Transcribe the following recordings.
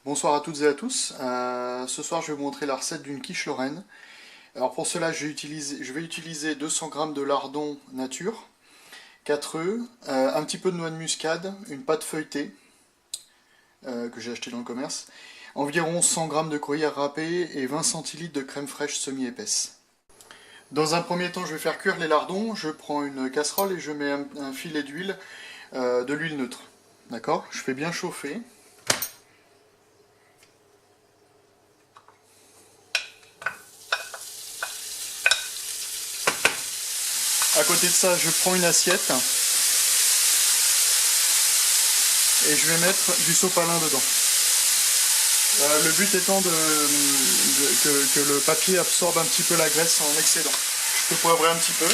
Bonsoir à toutes et à tous. Ce soir, je vais vous montrer la recette d'une quiche lorraine. Alors pour cela, je vais utiliser 200 g de lardon nature, 4 œufs, un petit peu de noix de muscade, une pâte feuilletée que j'ai acheté dans le commerce, environ 100 g de gruyère râpée et 20 centilitres de crème fraîche semi-épaisse. Dans un premier temps, je vais faire cuire les lardons. Je prends une casserole et je mets un filet d'huile, de l'huile neutre. D'accord? Je fais bien chauffer. À côté de ça, je prends une assiette et je vais mettre du sopalin dedans. Le but étant que le papier absorbe un petit peu la graisse en excédent. Je peux poivrer un petit peu.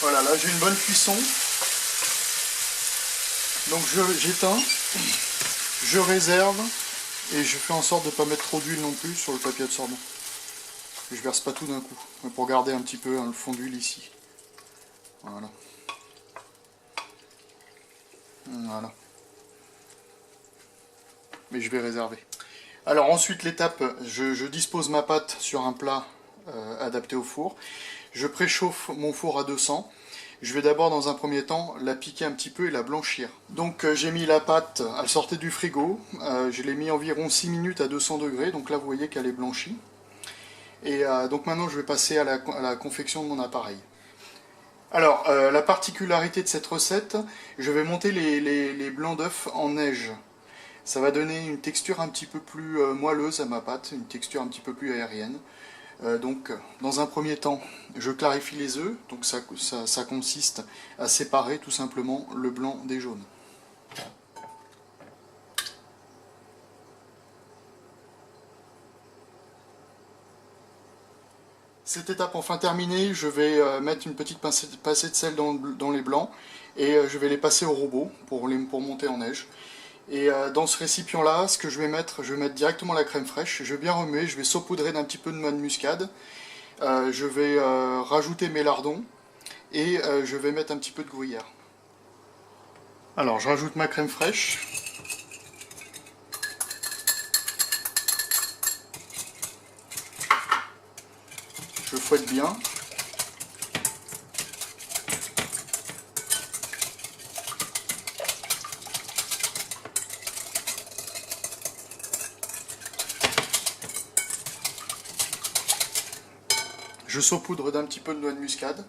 Voilà, là j'ai une bonne cuisson. Donc j'éteins, je réserve et je fais en sorte de ne pas mettre trop d'huile non plus sur le papier absorbant. Je verse pas tout d'un coup, pour garder un petit peu le fond d'huile ici. Voilà. Voilà. Mais je vais réserver. Alors ensuite l'étape, je dispose ma pâte sur un plat adapté au four. Je préchauffe mon four à 200. Je vais d'abord dans un premier temps la piquer un petit peu et la blanchir. Donc j'ai mis la pâte, elle sortait du frigo, je l'ai mis environ 6 minutes à 200 degrés, donc là vous voyez qu'elle est blanchie. Et donc maintenant je vais passer à la confection de mon appareil. Alors la particularité de cette recette, je vais monter les blancs d'œufs en neige. Ça va donner une texture un petit peu plus moelleuse à ma pâte, une texture un petit peu plus aérienne. Donc, dans un premier temps, je clarifie les œufs. Donc, ça consiste à séparer tout simplement le blanc des jaunes. Cette étape enfin terminée, je vais mettre une petite pincée de sel dans les blancs et je vais les passer au robot pour monter en neige. Et dans ce récipient-là, ce que je vais mettre directement la crème fraîche. Je vais bien remuer, je vais saupoudrer d'un petit peu de noix de muscade. Je vais rajouter mes lardons et je vais mettre un petit peu de gruyère. Alors je rajoute ma crème fraîche. Je fouette bien. Je saupoudre d'un petit peu de noix de muscade.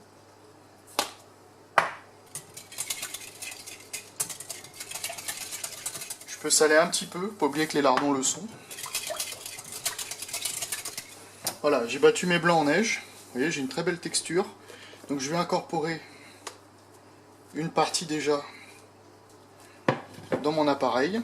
Je peux saler un petit peu, pas oublier que les lardons le sont. Voilà, j'ai battu mes blancs en neige. Vous voyez, j'ai une très belle texture. Donc je vais incorporer une partie déjà dans mon appareil.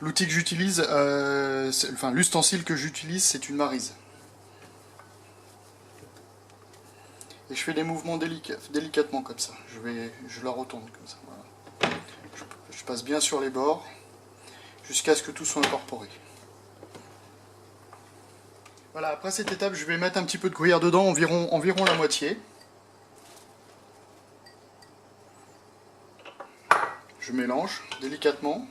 L'outil que j'utilise, enfin l'ustensile que j'utilise, c'est une maryse. Et je fais des mouvements délicatement comme ça. Je la retourne comme ça. Voilà. Je passe bien sur les bords jusqu'à ce que tout soit incorporé. Voilà, après cette étape, je vais mettre un petit peu de gruyère dedans, environ la moitié. Je mélange délicatement.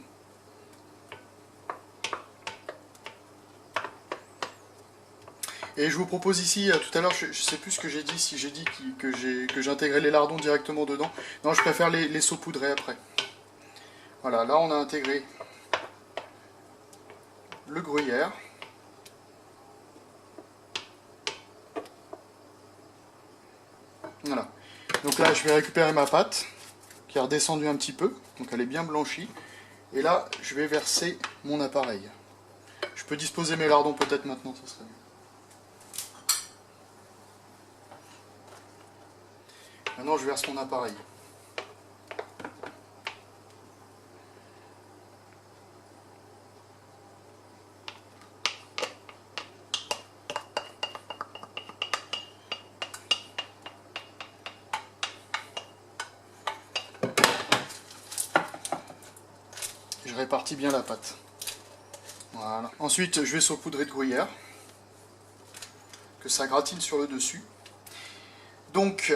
Et je vous propose ici, tout à l'heure, je ne sais plus ce que j'ai dit, si j'ai dit que j'intégrais les lardons directement dedans. Non, je préfère les saupoudrer après. Voilà, là on a intégré le gruyère. Voilà. Donc là, je vais récupérer ma pâte, qui est redescendue un petit peu, donc elle est bien blanchie. Et là, je vais verser mon appareil. Je peux disposer mes lardons peut-être maintenant, ça serait mieux. Maintenant, je verse mon appareil. Je répartis bien la pâte. Voilà. Ensuite, je vais saupoudrer de gruyère, que ça gratine sur le dessus. Donc,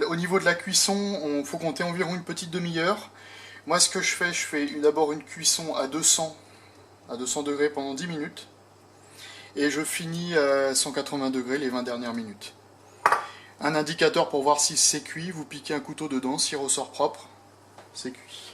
au niveau de la cuisson, il faut compter environ une petite demi-heure. Moi, ce que je fais d'abord une cuisson à 200 degrés pendant 10 minutes. Et je finis à 180 degrés les 20 dernières minutes. Un indicateur pour voir si c'est cuit, vous piquez un couteau dedans, s'il ressort propre, c'est cuit.